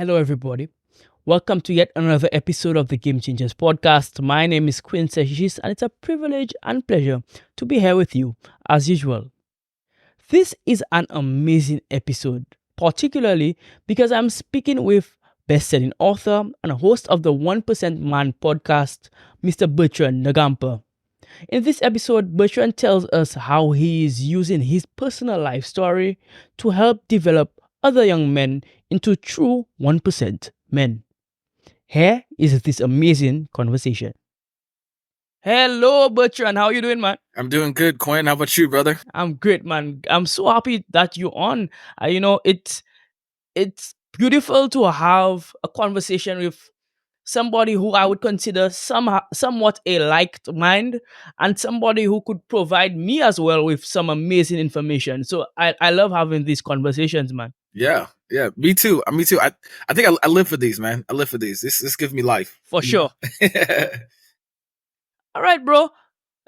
Hello, everybody. Welcome to yet another episode of the Game Changers podcast. My name is Quinn Seshis, and it's a privilege and pleasure to be here with you as usual. This is an amazing episode, particularly because I'm speaking with best-selling author and host of the 1% Man podcast, Mr. Bertrand Ngampa. In this episode, Bertrand tells us how he is using his personal life story to help develop other young men into true 1% men. Here is this amazing conversation. Hello, Bertrand. How you doing, man? I'm doing good, Quinn. How about you, brother? I'm great, man. I'm so happy that you're on. It's beautiful to have a conversation with somebody who I would consider somewhat a liked mind and somebody who could provide me as well with some amazing information. So I love having these conversations, man. Yeah, me too. Me too. I think I live for these, man. I live for these. This gives me life. For sure. All right, bro.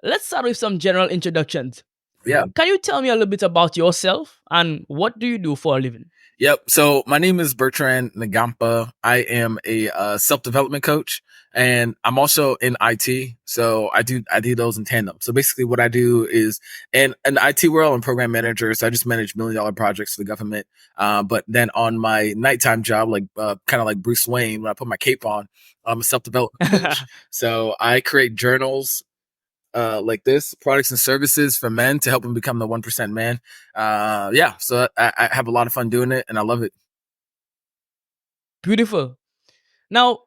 Let's start with some general introductions. Yeah. Can you tell me a little bit about yourself and what do you do for a living? Yep. So my name is Bertrand Ngampa. I am a self-development coach, and I'm also in IT. So I do those in tandem. So basically, what I do is in an IT world, I'm program manager. So I just manage $1 million projects for the government. But then on my nighttime job, like kind of like Bruce Wayne, when I put my cape on, I'm a self-development coach. So I create journals like this, products and services for men to help them become the 1% man. So I have a lot of fun doing it, and I love it. Beautiful. Now,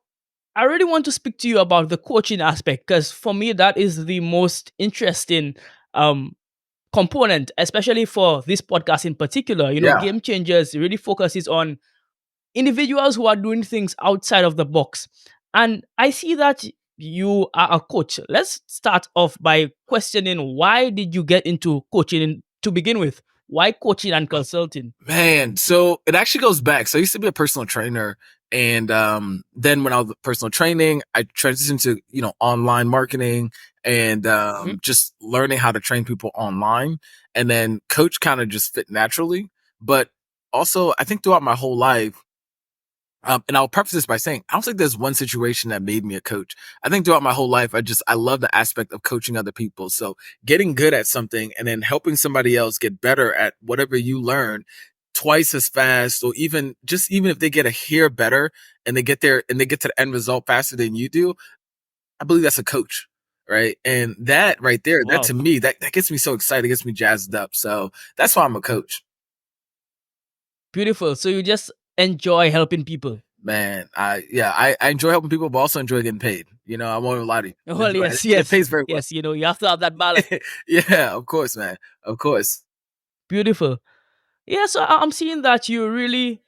I really want to speak to you about the coaching aspect because for me, that is the most interesting component, especially for this podcast in particular. Game Changers really focuses on individuals who are doing things outside of the box. And I see that you are a coach. Let's start off by questioning, why did you get into coaching to begin with? Why coaching and consulting? Man, so it actually goes back. So I used to be a personal trainer. And then when I was personal training, I transitioned to, online marketing and just learning how to train people online. And then coach kind of just fit naturally. But also, I think throughout my whole life, and I'll preface this by saying, I don't think there's one situation that made me a coach. I think throughout my whole life, I love the aspect of coaching other people. So getting good at something and then helping somebody else get better at whatever you learn twice as fast, or even if they get a hair better and they get to the end result faster than you do, I believe that's a coach. Right. And that right there, Wow. that to me, that gets me so excited, gets me jazzed up. So that's why I'm a coach. Beautiful. So you just enjoy helping people. Man, I enjoy helping people, but also enjoy getting paid. I won't lie to you. Well, yes. It pays very well. Yes, you have to have that balance. Yeah, of course, man. Of course. Beautiful. Yeah, so I'm seeing that you're really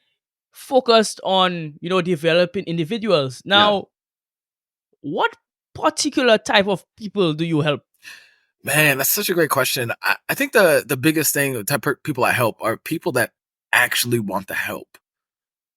focused on, developing individuals. Now, what particular type of people do you help? Man, that's such a great question. I think the biggest thing, the type of people I help are people that actually want the help.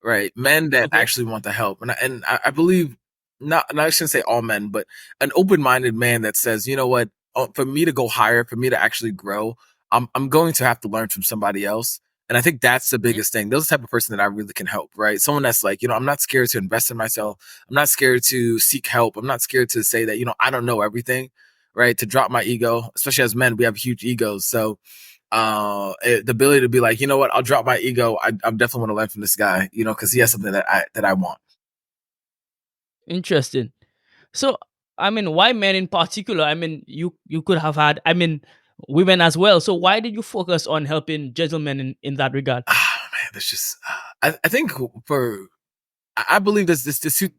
Right. Men that actually want the help. And I believe, I shouldn't say all men, but an open-minded man that says, you know what, for me to go higher, for me to actually grow, I'm going to have to learn from somebody else. And I think that's the biggest thing. Those are the type of person that I really can help, right? Someone that's like, I'm not scared to invest in myself. I'm not scared to seek help. I'm not scared to say that, I don't know everything, right? To drop my ego, especially as men, we have huge egos. So the ability to be like, you know what, I'll drop my ego. I definitely want to learn from this guy, because he has something that I want. Interesting. So, why men in particular? You could have had, women as well. So why did you focus on helping gentlemen in that regard? Man, that's just, I think I believe there's two,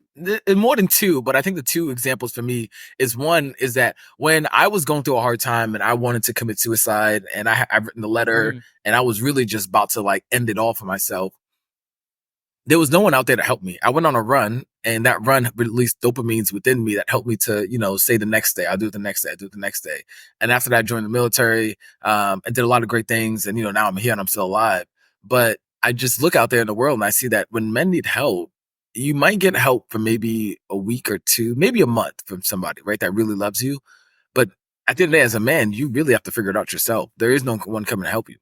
more than two, but I think the two examples for me is, one is that when I was going through a hard time and I wanted to commit suicide, and I've written the letter and I was really just about to like end it all for myself, there was no one out there to help me. I went on a run, and that run released dopamines within me that helped me to, say the next day, I'll do it the next day, I'll do it the next day. And after that, I joined the military, and did a lot of great things. And, now I'm here and I'm still alive. But I just look out there in the world and I see that when men need help, you might get help for maybe a week or two, maybe a month from somebody, right, that really loves you. But at the end of the day, as a man, you really have to figure it out yourself. There is no one coming to help you.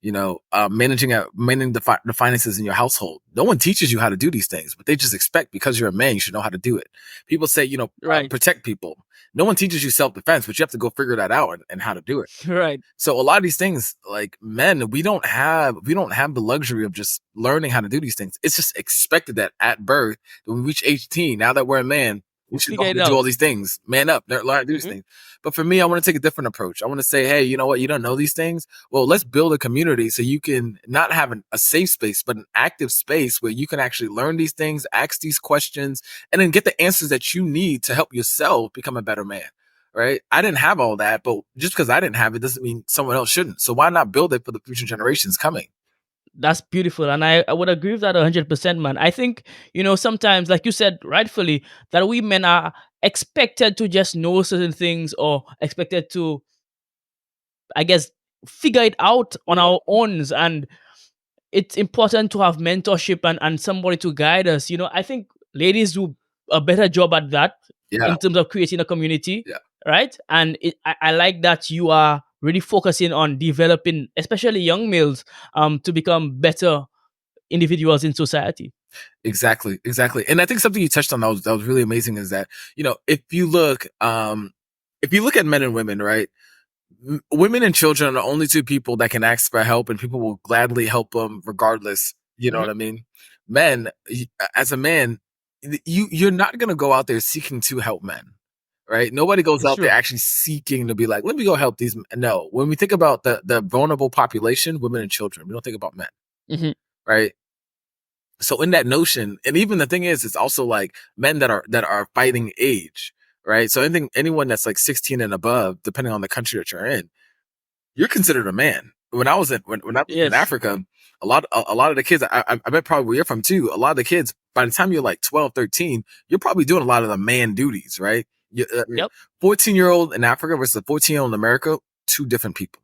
managing the finances in your household. No one teaches you how to do these things, but they just expect because you're a man, you should know how to do it. People say, Right. protect people. No one teaches you self-defense, but you have to go figure that out and how to do it. Right. So a lot of these things, like men, we don't have the luxury of just learning how to do these things. It's just expected that at birth, when we reach 18, now that we're a man, we We'll should know figure how it to do all out. these things. Man up, learn how to do these things. But for me, I want to take a different approach. I want to say, hey, you know what? You don't know these things. Well, let's build a community so you can not have a safe space, but an active space where you can actually learn these things, ask these questions, and then get the answers that you need to help yourself become a better man. Right? I didn't have all that, but just because I didn't have it doesn't mean someone else shouldn't. So why not build it for the future generations coming? That's beautiful. And I would agree with that 100%, man. I think, sometimes, like you said, rightfully, that we men are expected to just know certain things or expected to, I guess, figure it out on our own. And it's important to have mentorship and somebody to guide us. I think ladies do a better job at that Yeah, in terms of creating a community, yeah. right? And I like that you are really focusing on developing, especially young males, to become better individuals in society. Exactly, exactly. And I think something you touched on that was really amazing is that, if you look at men and women, right? Women and children are the only two people that can ask for help and people will gladly help them regardless. You know Hmm. what I mean? Men, as a man, you're not going to go out there seeking to help men, right? Nobody goes It's out there true. actually seeking to be like, let me go help these. No, when we think about the vulnerable population, women and children, we don't think about men, Hmm. right? So in that notion, and even the thing is, it's also like men that are fighting age, right? So anyone that's like 16 and above, depending on the country that you're in, you're considered a man. When I lived in Yes. Africa, a lot of the kids, I bet probably where you're from too, a lot of the kids, by the time you're like 12, 13, you're probably doing a lot of the man duties, right? 14-year-old in Africa versus a 14-year-old in America, two different people,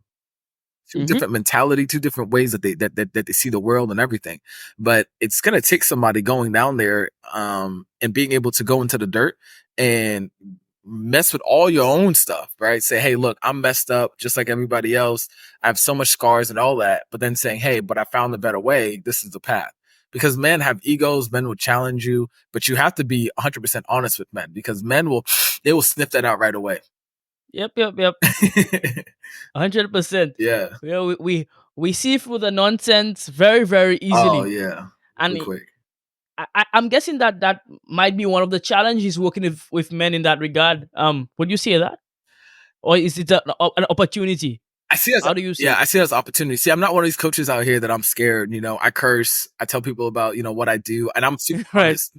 two Hmm. different mentality, two different ways that they see the world and everything. But it's gonna take somebody going down there, and being able to go into the dirt and mess with all your own stuff, right? Say, hey, look, I'm messed up just like everybody else. I have so much scars and all that. But then saying, hey, but I found a better way. This is the path. Because men have egos, men will challenge you, but you have to be 100% honest with men because they will sniff that out right away. Yep. Yep. Yep. 100%. Yeah. We see through the nonsense very, very Oh easily. yeah. And Really quick. I'm guessing that might be one of the challenges working with men in that regard. Would you say that? Or is it an opportunity? I see it as How do you see yeah, it? I see it as opportunity. See, I'm not one of these coaches out here that I'm scared. I curse. I tell people about what I do, and I'm super Right. honest,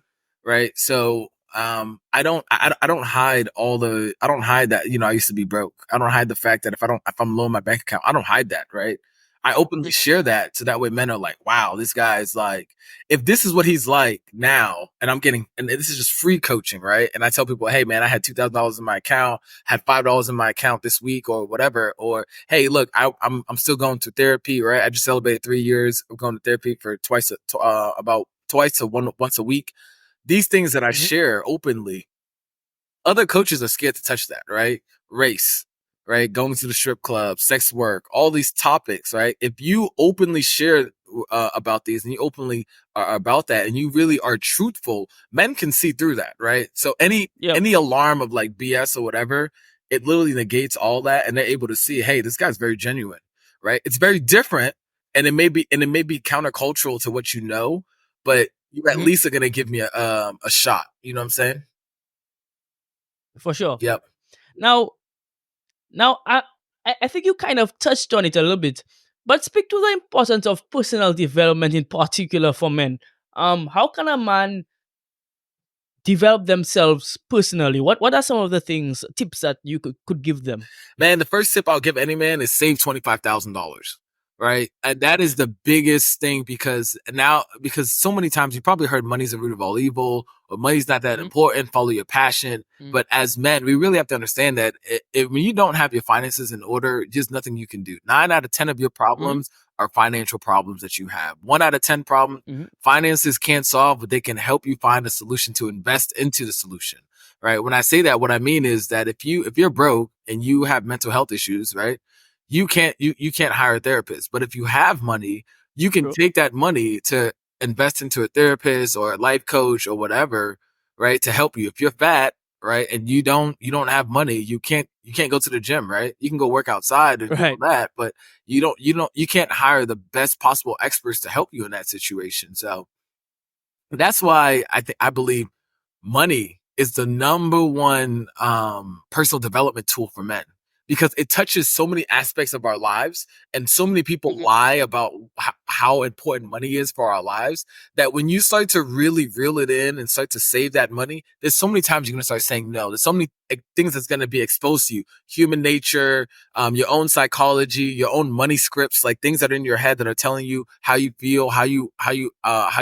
right? So I don't hide I don't hide that I used to be broke. I don't hide the fact that if I'm low in my bank account, I don't hide that, right? I openly Hmm. share that so that way men are like, wow, this guy's like, if this is what he's like now, and this is just free coaching, right? And I tell people, hey man, I had $2,000 in my account, had $5 in my account this week or whatever, or hey, look, I'm still going to therapy, right? I just celebrated 3 years of going to therapy for about once a week. These things that I Hmm. share openly, other coaches are scared to touch that, right? Race, right? Going to the strip club, sex work, all these topics, right? If you openly share about these and you openly are about that and you really are truthful, men can see through that, right? So Yep. any alarm of like BS or whatever, it literally negates all that and they're able to see, hey, this guy's very genuine, right? It's very different and it may be countercultural to what you know, but you at Hmm. least are gonna give me a shot. You know what I'm saying? For sure. Yep. Now, now I think you kind of touched on it a little bit, but speak to the importance of personal development in particular for men. How can a man develop themselves personally? What are some of the tips that you could give them? Man, the first tip I'll give any man is save $25,000. Right. And that is the biggest thing because so many times you probably heard money's the root of all evil or money's not that Hmm. important. Follow your passion. Hmm. But as men, we really have to understand that when you don't have your finances in order, there's nothing you can do. 9 out of 10 of your Hmm. problems are financial problems that you have. 1 out of 10 problem Hmm. finances can't solve, but they can help you find a solution to invest into the solution. Right. When I say that, what I mean is that if you're broke and you have mental health issues, right? you can't hire a therapist. But if you have money, you can True. take that money to invest into a therapist or a life coach or whatever, right? To help you. If you're fat, right, and you don't have money, you can't go to the gym, right? You can go work outside and do all Right. that, but you can't hire the best possible experts to help you in that situation. So that's why I believe money is the number one personal development tool for men, because it touches so many aspects of our lives, and so many people Mhm. lie about how important money is for our lives, that when you start to really reel it in and start to save that money, there's so many times you're going to start saying no. There's so many things that's going to be exposed to you: human nature, your own psychology, your own money scripts, like things that are in your head that are telling you how you feel, how you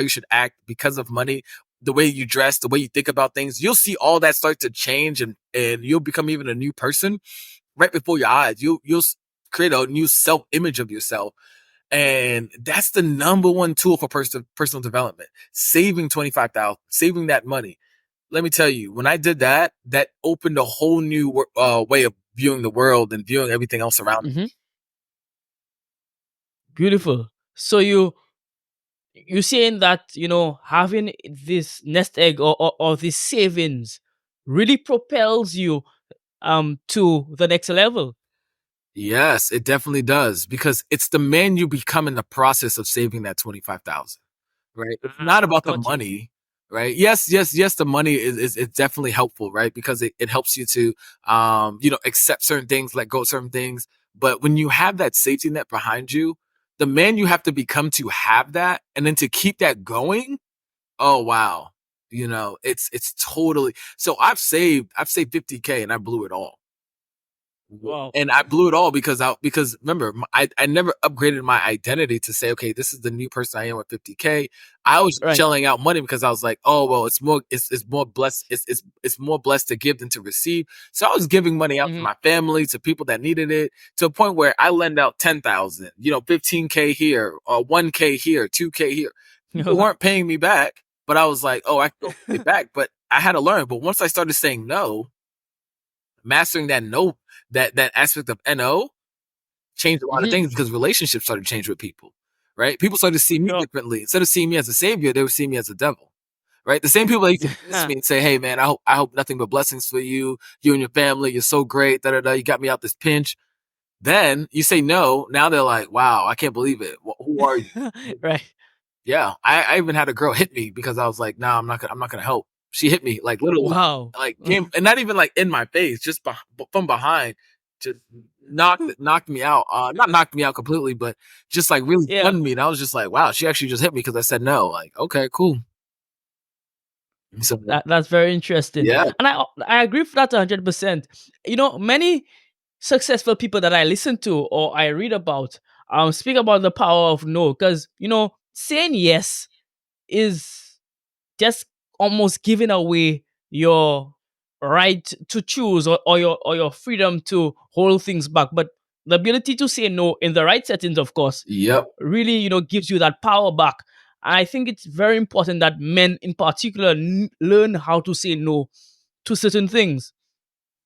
should act because of money, the way you dress, the way you think about things. You'll see all that start to change, and you'll become even a new person right before your eyes. You'll create a new self image of yourself. And that's the number one tool for personal development: saving 25,000, saving that money. Let me tell you, when I did that, that opened a whole new way of viewing the world and viewing everything else around me. Mhm. Beautiful. So you saying that having this nest egg or this savings really propels you to the next level. Yes, it definitely does, because it's the man you become in the process of saving that 25,000. Right? It's not about the Got you. money, right? Yes, the money is it's definitely helpful, right? Because it helps you to accept certain things, let go of certain things. But when you have that safety net behind you, the man you have to become to have that, and then to keep that going, oh wow. It's totally. So I've saved 50K and I blew it all. Wow. And I blew it all because remember, I never upgraded my identity to say, okay, this is the new person I am with 50K. I was Right. shelling out money because I was like, oh well, it's more blessed, it's more blessed to give than to receive. So I was giving money out to Mhm. my family, to people that needed it, to a point where I lend out 10,000, 15K here, or 1K here, 2K here. People weren't paying me back, but I was like, oh, I can go pay back. But I had to learn. But once I started saying no, mastering that no, that aspect of no, changed a lot of Mhm. things, because relationships started to change with people, right? People started to see me Sure. differently. Instead of seeing me as a savior, they would see me as a devil, right? The same people that used to dismiss me and say, "Hey, man, I hope nothing but blessings for you, you and your family. You're so great. Da da da. You got me out this pinch." Then you say no. Now they're like, "Wow, I can't believe it. Who are you?" Right. Yeah, I even had a girl hit me because I was like, "No, I'm not gonna help." She hit me, like, literally, Wow. like, came, and not even like in my face, just from behind, just knocked me out. Not knocked me out completely, but just like really Yeah. stunned me. And I was just like, wow, she actually just hit me because I said no. Like, okay, cool. So That's very interesting, yeah, and I agree with that 100%. Many successful people that I listen to or I read about speak about the power of no, because saying yes is just almost giving away your right to choose, or your freedom to hold things back. But the ability to say no in the right settings, of course, yep, really gives you that power back. And I think it's very important that men in particular learn how to say no to certain things.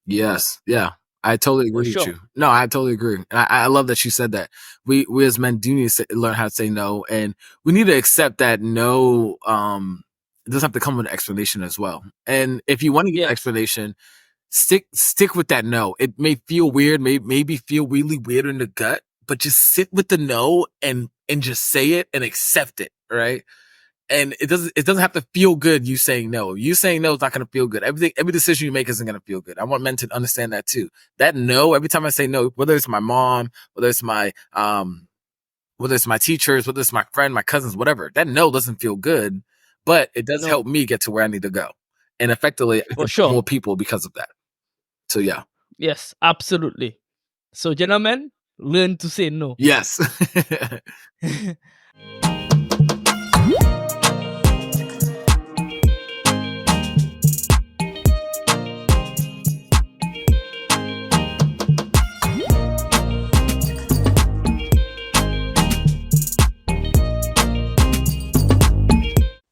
yes, yeah. I totally For agree with sure. you. No, I totally agree, and I love that you said that. We as men do need to learn how to say no, and we need to accept that no. It doesn't have to come with an explanation as well. And if you want to give an Yes. explanation, stick with that no. It may feel weird, maybe feel really weird in the gut, but just sit with the no, and just say it and accept it, right? And it doesn't have to feel good. You saying no. You saying no is not going to feel good. Every decision you make isn't going to feel good. I want men to understand that too. That no, every time I say no, whether it's my mom, whether it's my teachers, whether it's my friend, my cousins, whatever, that no doesn't feel good, but it does No. help me get to where I need to go. And effectively, I For can help sure. more people because of that. So yeah. Yes, absolutely. So, gentlemen, learn to say no. Yes.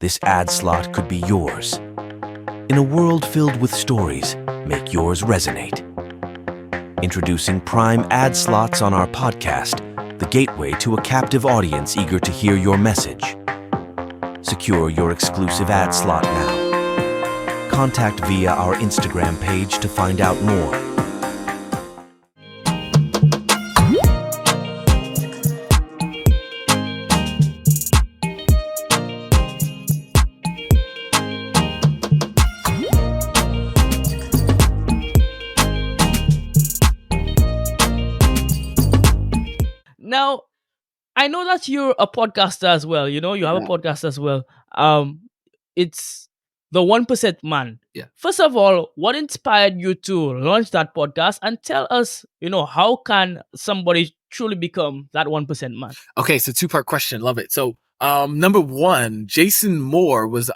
This ad slot could be yours. In a world filled with stories, make yours resonate. Introducing Prime ad slots on our podcast, the gateway to a captive audience eager to hear your message. Secure your exclusive ad slot now. Contact via our Instagram page to find out more. Now, I know that you're a podcaster as well. You know, you have a podcast as well. It's the 1% Man. Yeah. First of all, what inspired you to launch that podcast? And tell us, how can somebody truly become that 1% Man? Okay, so two-part question. Love it. So, number one, Jason Moore was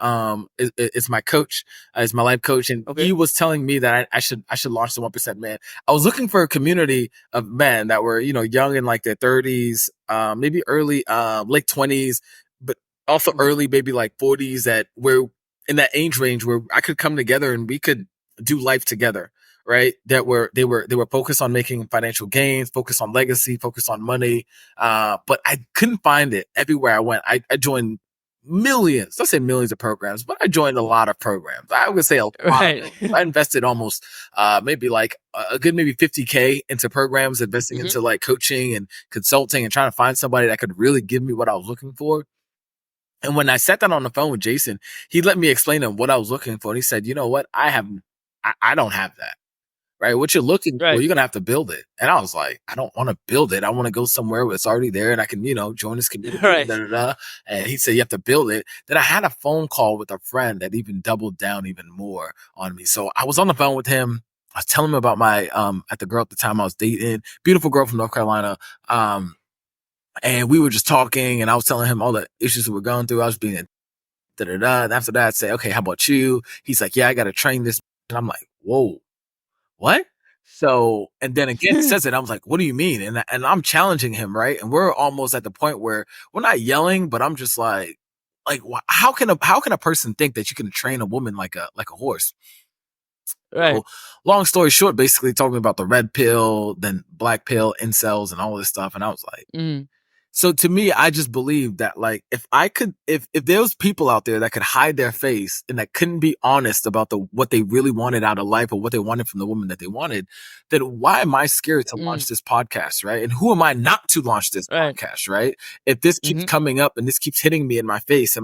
is my coach, is my life coach, and Okay. he was telling me that I should launch the 1% Man. I was looking for a community of men that were young in like their 30s, maybe early late 20s, but also early maybe like 40s, that were in that age range where I could come together and we could do life together. Right. They were focused on making financial gains, focused on legacy, focused on money. But I couldn't find it everywhere I went. I joined millions, let's say millions of programs, but I joined a lot of programs. I would say a lot. Right. I invested almost, maybe like a good, maybe 50K into programs, investing into like coaching and consulting and trying to find somebody that could really give me what I was looking for. And when I sat down on the phone with Jason, he let me explain to him what I was looking for. And he said, you know what? I don't have that. Right? What you're looking for, Right. you're going to have to build it. And I was like, I don't want to build it. I want to go somewhere where it's already there and I can, join this community. Right. And he said, you have to build it. Then I had a phone call with a friend that even doubled down even more on me. So I was on the phone with him. I was telling him about my, at the girl at the time I was dating, beautiful girl from North Carolina. And we were just talking and I was telling him all the issues that we're going through. I was being And after that, I'd say, okay, how about you? He's like, yeah, I got to train this. And I'm like, whoa. What? So, and then again, he says it. I was like, what do you mean? And I'm challenging him, right? And we're almost at the point where we're not yelling, but I'm just like, how can a person think that you can train a woman like a horse? Right. So, long story short, basically talking about the red pill, then black pill, incels, and all this stuff. And I was like, So to me, I just believe that like, if there was people out there that could hide their face and that couldn't be honest about what they really wanted out of life or what they wanted from the woman that they wanted, then why am I scared to launch this podcast? Right. And who am I not to launch this podcast? Right. If this keeps coming up and this keeps hitting me in my face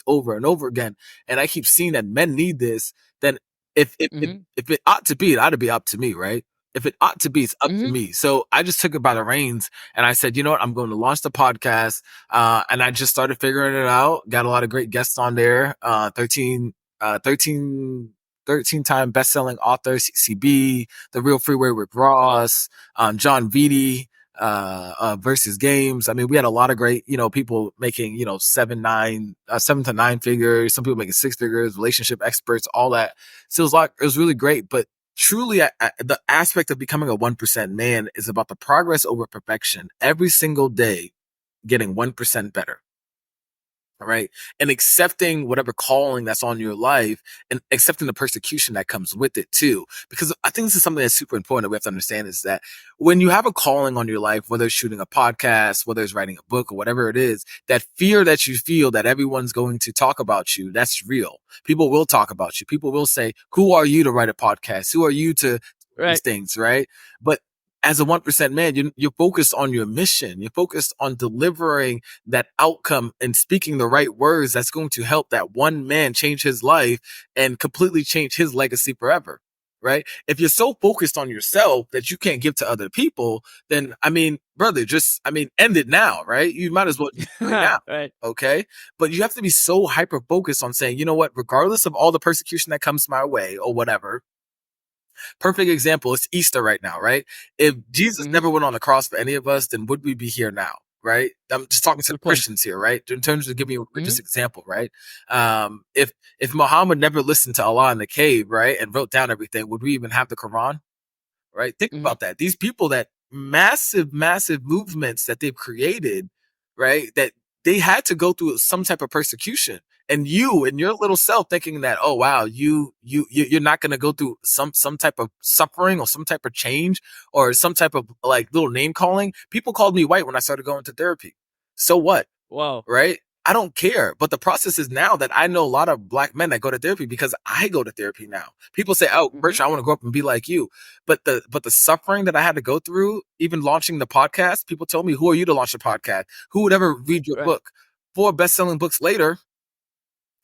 over and over again, and I keep seeing that men need this, then if it ought to be, it ought to be up to me. Right. If it ought to be, it's up to me. So I just took it by the reins and I said, you know what? I'm going to launch the podcast. And I just started figuring it out. Got a lot of great guests on there. 13 time best-selling author, CCB, The Real Freeway with Ross, John Vitti, versus games. I mean, we had a lot of great, people making, 7 to 9 figures. Some people making 6 figures, relationship experts, all that. So it was really great. But truly, the aspect of becoming a 1% man is about the progress over perfection. Every single day, getting 1% better. All right. And accepting whatever calling that's on your life and accepting the persecution that comes with it too. Because I think this is something that's super important that we have to understand, is that when you have a calling on your life, whether it's shooting a podcast, whether it's writing a book or whatever it is, that fear that you feel that everyone's going to talk about you, that's real. People will talk about you. People will say, who are you to write a podcast? Who are you to these things? Right. But as a 1% man, you're focused on your mission. You're focused on delivering that outcome and speaking the right words that's going to help that one man change his life and completely change his legacy forever. Right? If you're so focused on yourself that you can't give to other people, then, brother, end it now, right? You might as well do it now. Right. Okay. But you have to be so hyper focused on saying, you know what, regardless of all the persecution that comes my way or whatever. Perfect example, it's Easter right now, right? If Jesus never went on the cross for any of us, then would we be here now, right? I'm just talking to the Christians here, right? In terms of giving you a religious example, right? If Muhammad never listened to Allah in the cave, right, and wrote down everything, would we even have the Quran, right? Think about that. These people that massive movements that they've created, right, that they had to go through some type of persecution. And you and your little self thinking that, oh wow, you're not gonna go through some type of suffering or some type of change or some type of like little name calling. People called me white when I started going to therapy. So what? Wow. Right? I don't care. But the process is now that I know a lot of Black men that go to therapy because I go to therapy now. People say, oh, Bertrand, I want to grow up and be like you. But the suffering that I had to go through, even launching the podcast, people told me, who are you to launch a podcast? Who would ever read your book? 4 best-selling books later,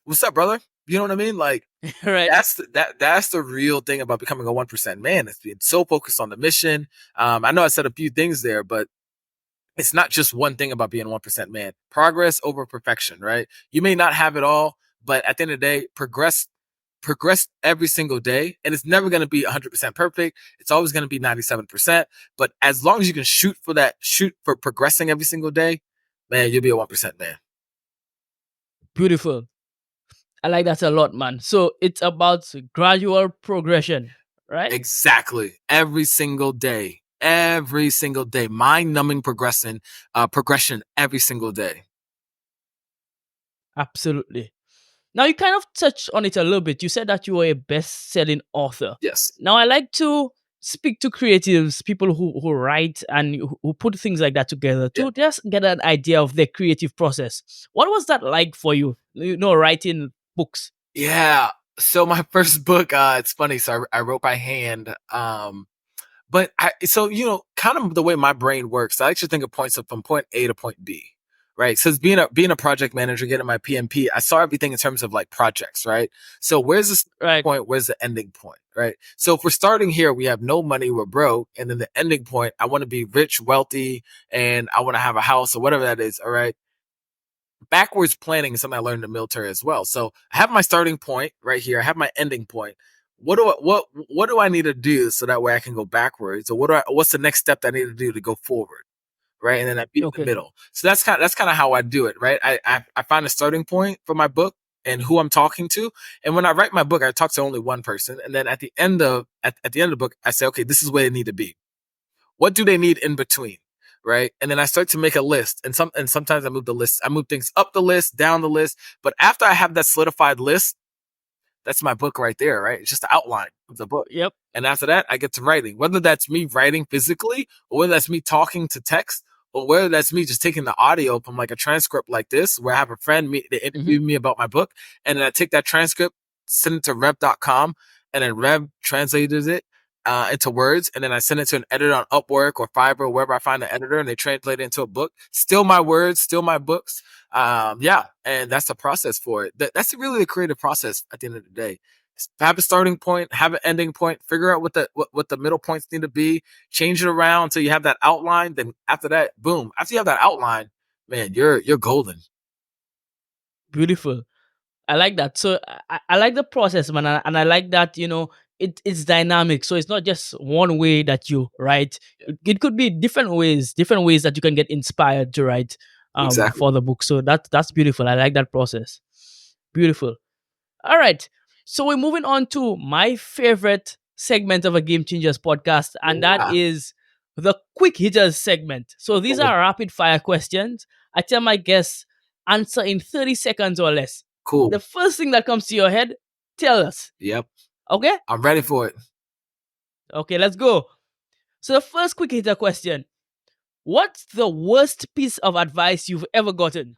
what's up, brother? You know what I mean? Like, Right. that's the real thing about becoming a 1% man. It's being so focused on the mission. I know I said a few things there, but it's not just one thing about being a 1% man. Progress over perfection, right? You may not have it all, but at the end of the day, progress every single day. And it's never going to be 100% perfect. It's always going to be 97%. But as long as you can shoot for progressing every single day, man, you'll be a 1% man. Beautiful. I like that a lot, man. So it's about gradual progression, right? Exactly. Every single day. Mind-numbing progression every single day. Absolutely. Now, you kind of touched on it a little bit. You said that you were a best-selling author. Yes. Now, I like to speak to creatives, people who write and who put things like that together to just get an idea of their creative process. What was that like for you, writing books? Yeah. So my first book, it's funny. So I wrote by hand. But kind of the way my brain works, I like to think of points from point A to point B, right? So being a project manager, getting my PMP, I saw everything in terms of like projects, right? So where's this point? Where's the ending point, right? So if we're starting here, we have no money, we're broke. And then the ending point, I want to be rich, wealthy, and I want to have a house or whatever that is, all right? Backwards planning is something I learned in the military as well. So I have my starting point right here. I have my ending point. What do I need to do so that way I can go backwards? Or what's the next step that I need to do to go forward? Right. And then I beat in the middle. So that's kind of how I do it. Right. I find a starting point for my book and who I'm talking to. And when I write my book, I talk to only one person. And then at the end of the book, I say, okay, this is where they need to be. What do they need in between? Right. And then I start to make a list. And sometimes I move the list. I move things up the list, down the list. But after I have that solidified list, that's my book right there, right? It's just the outline of the book. Yep. And after that, I get to writing, whether that's me writing physically or whether that's me talking to text or whether that's me just taking the audio from like a transcript like this, where I have a friend, they interview me about my book. And then I take that transcript, send it to rev.com, and then Rev translated it into words. And then I send it to an editor on Upwork or Fiverr or wherever I find an editor, and they translate it into a book. Still my words, still my books. And that's the process for it. That's really the creative process at the end of the day. Have a starting point, have an ending point, figure out what the middle points need to be, change it around until you have that outline. Then after that, boom. After you have that outline, man, you're golden. Beautiful. I like that. So I like the process, man, and I like that it's dynamic. So it's not just one way that you write. It could be different ways that you can get inspired to write Exactly. for the book. So that's beautiful. I like that process. Beautiful. All right. So we're moving on to my favorite segment of a Game Changers podcast, and that is the quick hitters segment. So these are rapid fire questions. I tell my guests answer in 30 seconds or less. Cool. The first thing that comes to your head, tell us. Yep. Okay? I'm ready for it. Okay, let's go. So the first quick hitter question. What's the worst piece of advice you've ever gotten?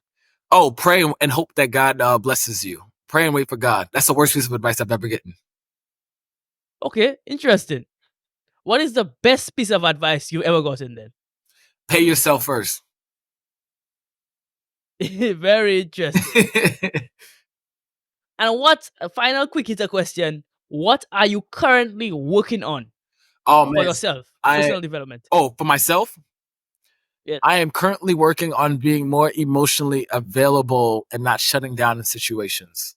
Oh, pray and hope that God blesses you. Pray and wait for God. That's the worst piece of advice I've ever gotten. Okay, interesting. What is the best piece of advice you've ever gotten then? Pay yourself first. Very interesting. And what's a final quick hitter question? What are you currently working on for yourself? Personal development. Oh, for myself? Yes. I am currently working on being more emotionally available and not shutting down in situations.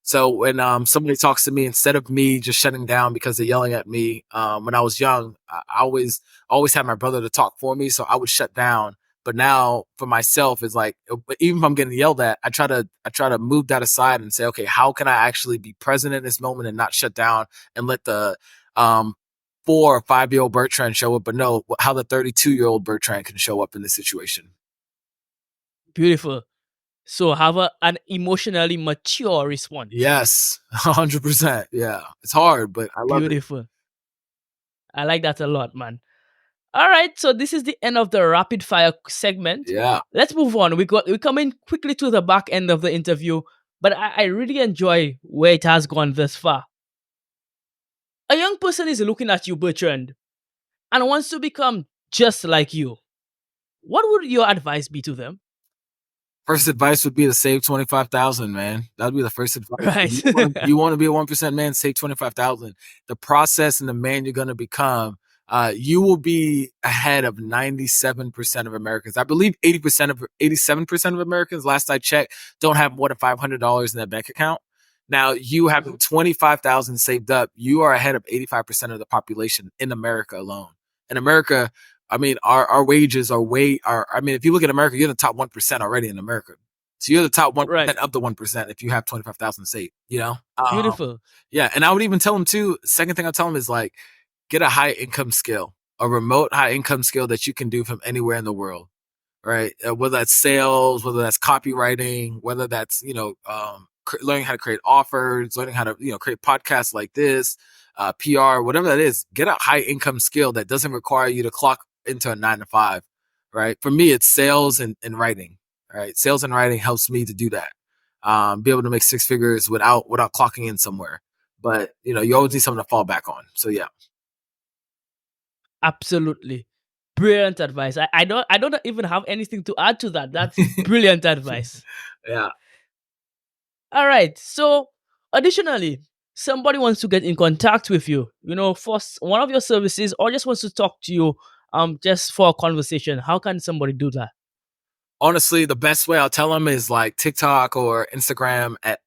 So when somebody talks to me, instead of me just shutting down because they're yelling at me, when I was young, I always had my brother to talk for me, so I would shut down. But now for myself, it's like even if I'm getting yelled at, I try to move that aside and say, okay, how can I actually be present in this moment and not shut down and let the 4 or 5-year-old Bertrand show up, but no, how the 32-year-old Bertrand can show up in this situation. Beautiful. So have an emotionally mature response. Yes, 100%. Yeah, it's hard, but I love it. Beautiful. I like that a lot, man. All right, so this is the end of the rapid fire segment. Yeah. Let's move on. We come in quickly to the back end of the interview, but I really enjoy where it has gone thus far. A young person is looking at you, Bertrand, and wants to become just like you. What would your advice be to them? First advice would be to save 25,000, man. That'd be the first advice. Right. You want to be a 1% man, save 25,000. The process and the man you're going to become, you will be ahead of 97% of Americans. I believe 87% of Americans, last I checked, don't have more than $500 in their bank account. Now, you having 25,000 saved up, you are ahead of 85% of the population in America alone. In America, I mean, our wages are I mean, if you look at America, you're the top 1% already in America. So you're the top 1% Right. of the 1% if you have 25,000 saved, you know? Beautiful. Yeah. And I would even tell them too, second thing I tell them is like, get a high income skill, a remote high income skill that you can do from anywhere in the world, right? Whether that's sales, whether that's copywriting, whether that's, learning how to create offers, learning how to, create podcasts like this, PR, whatever that is, get a high income skill that doesn't require you to clock into a 9 to 5, right? For me, it's sales and writing, right? Sales and writing helps me to do that. Be able to make 6 figures without clocking in somewhere. But, you always need something to fall back on. So yeah. Absolutely. Brilliant advice. I don't even have anything to add to that. That's brilliant advice. Yeah. All right. So, additionally, somebody wants to get in contact with you, for one of your services, or just wants to talk to you, just for a conversation. How can somebody do that? Honestly, the best way I'll tell them is like TikTok or Instagram at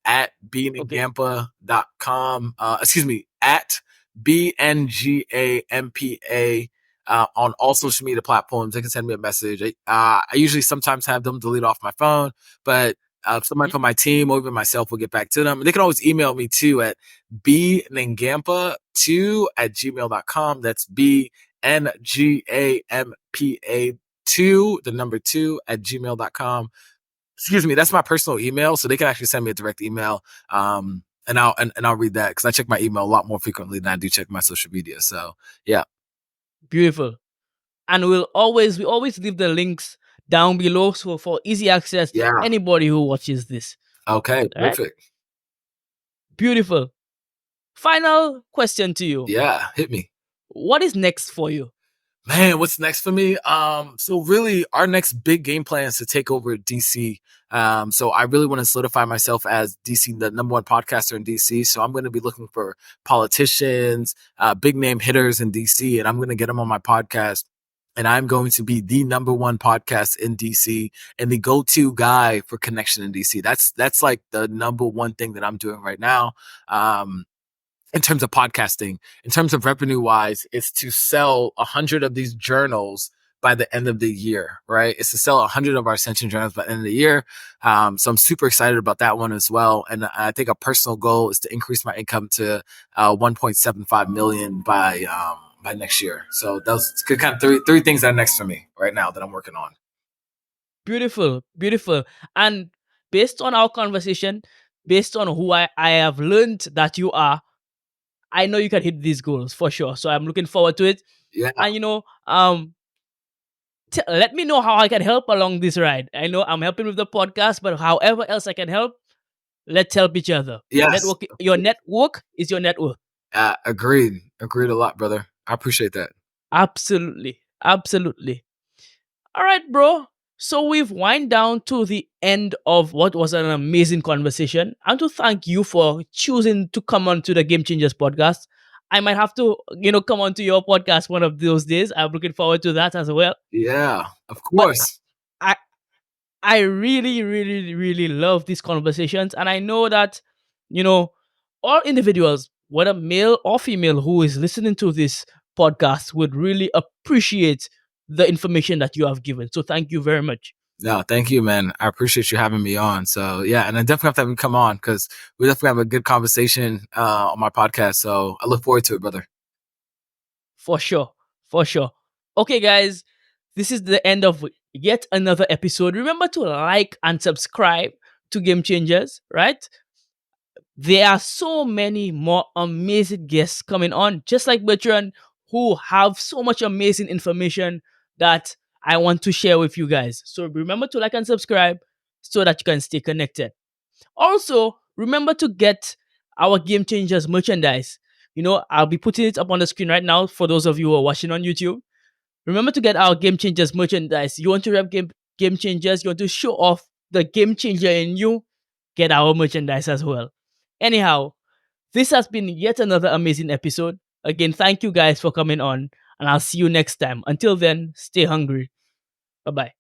bngampa.com. Excuse me, at BNGAMPA on all social media platforms. They can send me a message. I usually sometimes have them delete off my phone, but somebody from my team or even myself will get back to them. And they can always email me too at bngampa2@gmail.com. That's BNGAMPA 2, the number 2 @gmail.com. Excuse me, that's my personal email, so they can actually send me a direct email. And I'll read that because I check my email a lot more frequently than I do check my social media. So yeah. Beautiful. And we always leave the links down below, so for easy access to Yeah. anybody who watches this. Okay, All right? perfect. Beautiful. Final question to you. Yeah, hit me. What is next for you? Man, what's next for me? So really our next big game plan is to take over DC. So I really want to solidify myself as DC, the number one podcaster in DC. So I'm going to be looking for politicians, big name hitters in DC, and I'm going to get them on my podcast. And I'm going to be the number one podcast in DC and the go-to guy for connection in DC. That's like the number one thing that I'm doing right now. In terms of podcasting, in terms of revenue wise, it's to sell 100 of these journals by the end of the year, right? It's to sell 100 of our Ascension journals by the end of the year. So I'm super excited about that one as well. And I think a personal goal is to increase my income to 1.75 million by next year. So those kind of three things that are next for me right now that I'm working on. Beautiful, beautiful. And based on our conversation, based on who I have learned that you are, I know you can hit these goals for sure. So I'm looking forward to it. Yeah. And let me know how I can help along this ride. I know I'm helping with the podcast, but however else I can help, let's help each other. Yes. Your network is your network. Agreed a lot, brother. I appreciate that. Absolutely. Absolutely. All right, bro. So we've wind down to the end of what was an amazing conversation. And to thank you for choosing to come on to the Game Changers podcast. I might have to, come on to your podcast one of those days. I'm looking forward to that as well. Yeah, of course. But I really, really, really love these conversations. And I know that, all individuals, whether male or female, who is listening to this podcast would really appreciate the information that you have given. So thank you very much. No, thank you, man. I appreciate you having me on. So yeah, and I definitely have to have you come on because we definitely have a good conversation on my podcast. So I look forward to it, brother. For sure. For sure. Okay, guys, this is the end of yet another episode. Remember to like and subscribe to Game Changers, right? There are so many more amazing guests coming on, just like Bertrand, who have so much amazing information that I want to share with you guys. So remember to like and subscribe so that you can stay connected. Also, remember to get our Game Changers merchandise. I'll be putting it up on the screen right now for those of you who are watching on YouTube. Remember to get our Game Changers merchandise. You want to rep Game Changers, you want to show off the Game Changer in you, get our merchandise as well. Anyhow, this has been yet another amazing episode. Again, thank you guys for coming on, and I'll see you next time. Until then, stay hungry. Bye bye.